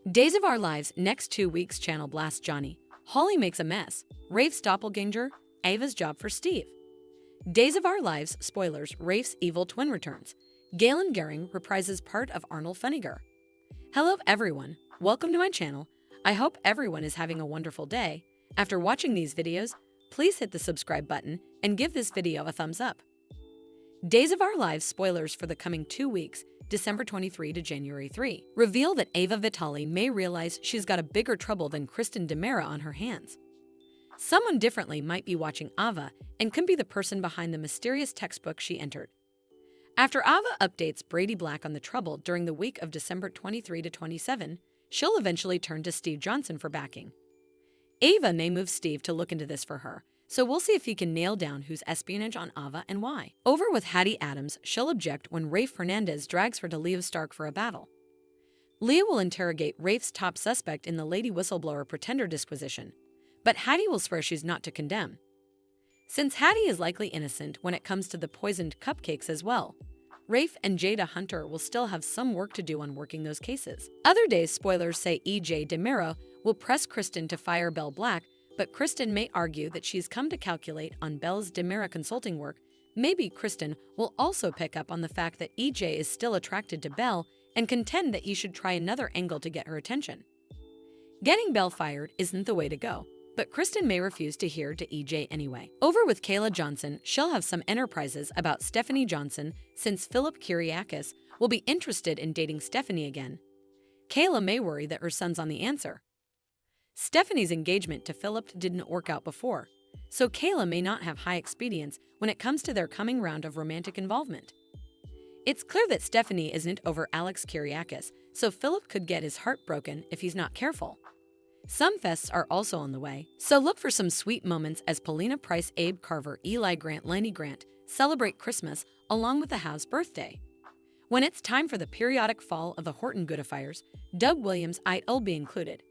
Days of Our Lives next 2 weeks channel blasts Johnny. Holly makes a mess. Rafe's doppelganger, Ava's job for Steve. Days of Our Lives spoilers, Rafe's evil twin returns. Galen Gehring reprises part of Arnold Funniger. Hello everyone, welcome to my channel. I hope everyone is having a wonderful day. After watching these videos, please hit the subscribe button and give this video a thumbs up. Days of Our Lives spoilers for the coming 2 weeks, December 23 to January 3, reveal that Ava Vitali may realize she's got a bigger trouble than Kristen DiMera on her hands. Someone differently might be watching Ava and could be the person behind the mysterious textbook she entered. After Ava updates Brady Black on the trouble during the week of December 23 to 27, she'll eventually turn to Steve Johnson for backing. Ava may move Steve to look into this for her, so we'll see if he can nail down who's espionage on Ava and why. Over with Hattie Adams, she'll object when Rafe Hernandez drags her to Leo Stark for a battle. Leah will interrogate Rafe's top suspect in the Lady Whistleblower Pretender disquisition, but Hattie will swear she's not to condemn. Since Hattie is likely innocent when it comes to the poisoned cupcakes as well, Rafe and Jada Hunter will still have some work to do on working those cases. Other days spoilers say E.J. DiMera will press Kristen to fire Belle Black, but Kristen may argue that she's come to calculate on Belle's DiMera consulting work. Maybe Kristen will also pick up on the fact that E.J. is still attracted to Belle and contend that he should try another angle to get her attention. Getting Belle fired isn't the way to go, but Kristen may refuse to hear to E.J. anyway. Over with Kayla Johnson, she'll have some enterprises about Stephanie Johnson since Philip Kyriakis will be interested in dating Stephanie again. Kayla may worry that her son's on the answer. Stephanie's engagement to Philip didn't work out before, so Kayla may not have high expedience when it comes to their coming round of romantic involvement. It's clear that Stephanie isn't over Alex Kyriakis, so Philip could get his heart broken if he's not careful. Some fests are also on the way, so look for some sweet moments as Paulina Price, Abe Carver, Eli Grant, Lenny Grant celebrate Christmas along with the Howe's birthday. When it's time for the periodic fall of the Horton Goodifiers, Doug Williams will be included.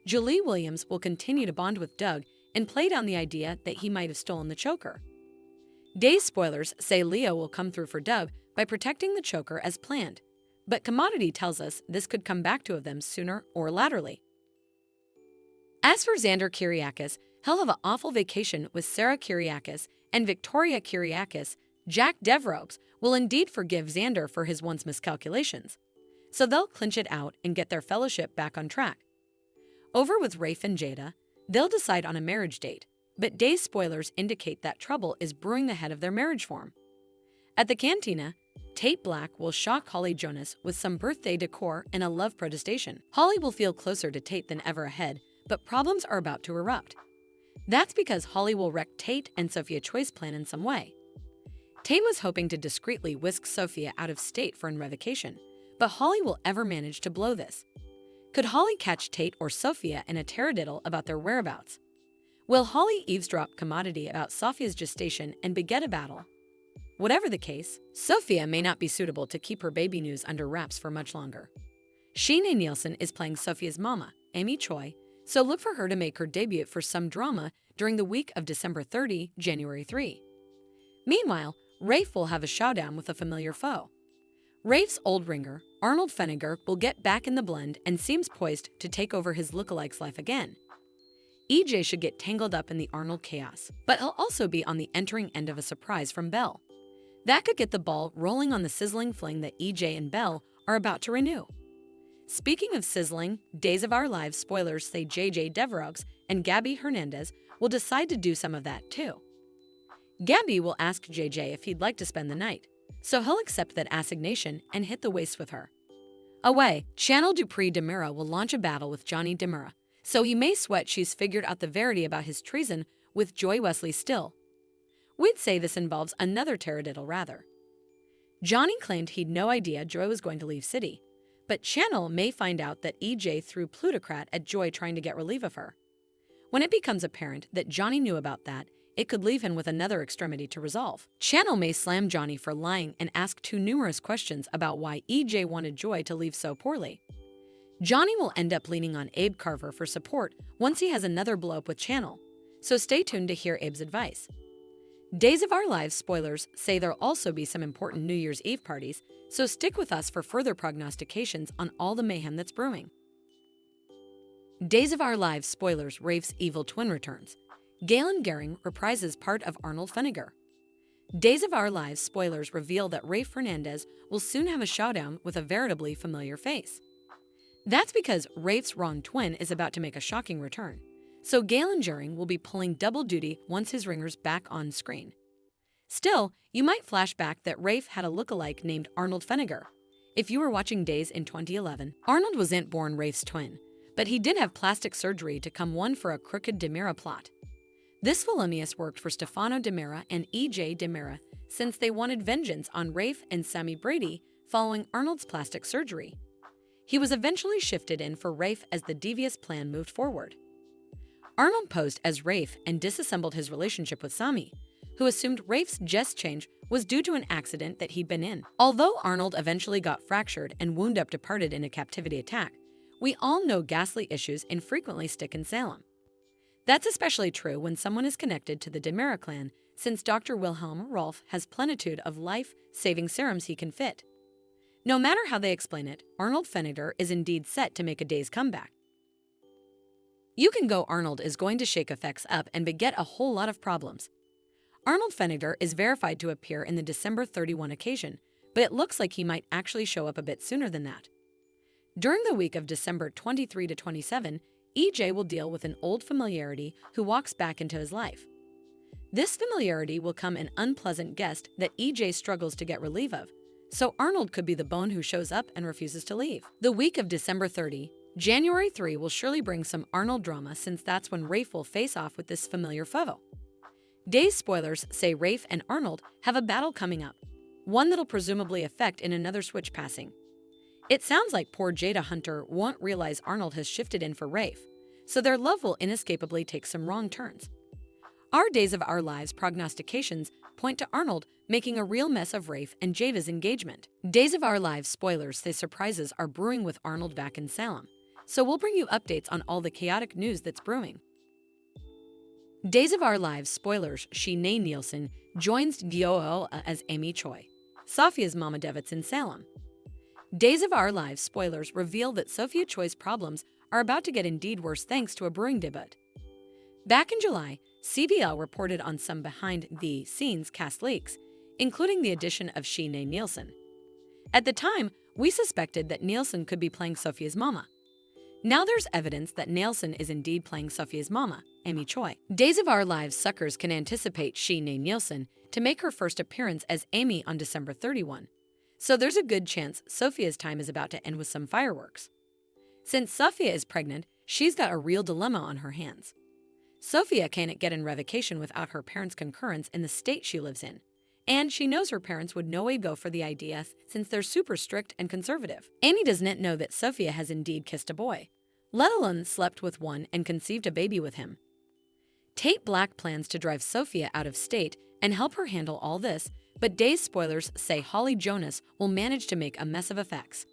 Julie Williams will continue to bond with Doug and play down the idea that he might have stolen the choker. Days spoilers say Leo will come through for Doug by protecting the choker as planned, but Commodity tells us this could come back to them sooner or laterally. As for Xander Kyriakis, he'll have an awful vacation with Sarah Kyriakis and Victoria Kyriakis. Jack Devereaux will indeed forgive Xander for his once miscalculations, so they'll clinch it out and get their fellowship back on track. Over with Rafe and Jada, they'll decide on a marriage date, but Days spoilers indicate that trouble is brewing ahead of their marriage form. At the cantina, Tate Black will shock Holly Jonas with some birthday decor and a love protestation. Holly will feel closer to Tate than ever ahead, but problems are about to erupt. That's because Holly will wreck Tate and Sophia Choi's plan in some way. Tate was hoping to discreetly whisk Sophia out of state for a revocation, but Holly will ever manage to blow this. Could Holly catch Tate or Sophia in a taradiddle about their whereabouts? Will Holly eavesdrop Commodity about Sophia's gestation and beget a battle? Whatever the case, Sophia may not be suitable to keep her baby news under wraps for much longer. Sheena Nielson is playing Sophia's mama, Amy Choi, so look for her to make her debut for some drama during the week of December 30, January 3. Meanwhile, Rafe will have a showdown with a familiar foe. Rafe's old ringer, Arnold Funniger, will get back in the blend and seems poised to take over his lookalike's life again. EJ should get tangled up in the Arnold chaos, but he'll also be on the entering end of a surprise from Belle. That could get the ball rolling on the sizzling fling that EJ and Belle are about to renew. Speaking of sizzling, Days of Our Lives spoilers say JJ Devereaux and Gabby Hernandez will decide to do some of that too. Gabby will ask JJ if he'd like to spend the night, so he'll accept that assignation and hit the waist with her. Away, Channel Dupree DiMera will launch a battle with Johnny DiMera, so he may sweat she's figured out the verity about his treason with Joy Wesley still. We'd say this involves another taradiddle rather. Johnny claimed he'd no idea Joy was going to leave city, but Channel may find out that EJ threw plutocrat at Joy trying to get relief of her. When it becomes apparent that Johnny knew about that, it could leave him with another extremity to resolve. Channel may slam Johnny for lying and ask too numerous questions about why EJ wanted Joy to leave so poorly. Johnny will end up leaning on Abe Carver for support once he has another blow-up with Channel, so stay tuned to hear Abe's advice. Days of Our Lives spoilers say there'll also be some important New Year's Eve parties, so stick with us for further prognostications on all the mayhem that's brewing. Days of Our Lives spoilers: Rafe's evil twin returns. Galen Gehring reprises part of Arnold Feniger. Days of Our Lives spoilers reveal that Rafe Fernandez will soon have a showdown with a veritably familiar face. That's because Rafe's wrong twin is about to make a shocking return, so Galen Gehring will be pulling double duty once his ringer's back on screen. Still, you might flash back that Rafe had a look-alike named Arnold Feniger. If you were watching Days in 2011, Arnold wasn't born Rafe's twin, but he did have plastic surgery to come one for a crooked DiMera plot. This villainous worked for Stefano DiMera and E.J. DiMera since they wanted vengeance on Rafe and Sammy Brady following Arnold's plastic surgery. He was eventually shifted in for Rafe as the devious plan moved forward. Arnold posed as Rafe and disassembled his relationship with Sammy, who assumed Rafe's just change was due to an accident that he'd been in. Although Arnold eventually got fractured and wound up departed in a captivity attack, we all know ghastly issues infrequently stick in Salem. That's especially true when someone is connected to the DiMera clan, since Dr. Wilhelm Rolf has plenitude of life-saving serums he can fit. No matter how they explain it, Arnold Feniger is indeed set to make a Days comeback. You can go Arnold is going to shake effects up and beget a whole lot of problems. Arnold Feniger is verified to appear in the December 31 occasion, but it looks like he might actually show up a bit sooner than that. During the week of December 23 to 27, EJ will deal with an old familiarity who walks back into his life. This familiarity will come an unpleasant guest that EJ struggles to get relief of, so Arnold could be the bone who shows up and refuses to leave. The week of December 30, January 3 will surely bring some Arnold drama since that's when Rafe will face off with this familiar foe. Days spoilers say Rafe and Arnold have a battle coming up, one that'll presumably affect in another switch passing. It sounds like poor Jada Hunter won't realize Arnold has shifted in for Rafe, so their love will inescapably take some wrong turns. Our Days of Our Lives prognostications point to Arnold making a real mess of Rafe and Jada's engagement. Days of Our Lives spoilers say surprises are brewing with Arnold back in Salem, so we'll bring you updates on all the chaotic news that's brewing. Days of Our Lives spoilers: Sheenay Nielson joins Gyoa as Amy Choi, Sophia's mama Devitz in Salem. Days of Our Lives spoilers reveal that Sophia Choi's problems are about to get indeed worse thanks to a brewing debut. Back in July, CBL reported on some behind-the-scenes cast leaks, including the addition of Sheenay Nielson. At the time, we suspected that Nielson could be playing Sophia's mama. Now there's evidence that Nielson is indeed playing Sophia's mama, Amy Choi. Days of Our Lives suckers can anticipate Sheenay Nielson to make her first appearance as Amy on December 31. So there's a good chance Sophia's time is about to end with some fireworks. Since Sophia is pregnant, she's got a real dilemma on her hands. Sophia can't get in revocation without her parents' concurrence in the state she lives in, and she knows her parents would no way go for the idea since they're super strict and conservative. Amy doesn't know that Sophia has indeed kissed a boy, let alone slept with one and conceived a baby with him. Tate Black plans to drive Sophia out of state and help her handle all this, but Days spoilers say Holly Jonas will manage to make a mess of effects.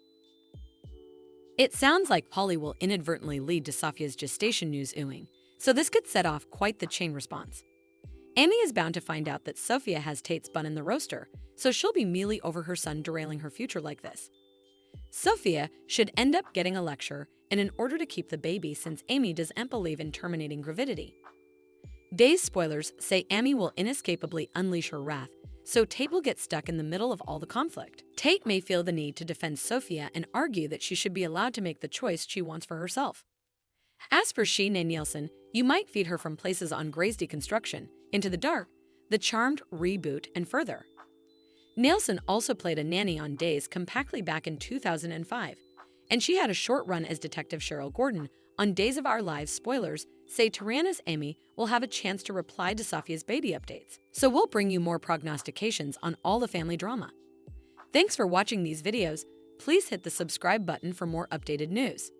It sounds like Holly will inadvertently lead to Sophia's gestation news oohing, so this could set off quite the chain response. Amy is bound to find out that Sophia has Tate's bun in the roaster, so she'll be mealy over her son derailing her future like this. Sophia should end up getting a lecture in order to keep the baby since Amy doesn't believe in terminating gravidity. Days spoilers say Amy will inescapably unleash her wrath, so Tate will get stuck in the middle of all the conflict. Tate may feel the need to defend Sophia and argue that she should be allowed to make the choice she wants for herself. As for Sheenay Nielson, you might feed her from places on Grey's Deconstruction, Into the Dark, The Charmed reboot, and further. Nielson also played a nanny on Days compactly back in 2005, and she had a short run as Detective Cheryl Gordon on Days of Our Lives spoilers say Tyranna's Amy will have a chance to reply to Sophia's baby updates. So we'll bring you more prognostications on all the family drama. Thanks for watching these videos. Please hit the subscribe button for more updated news.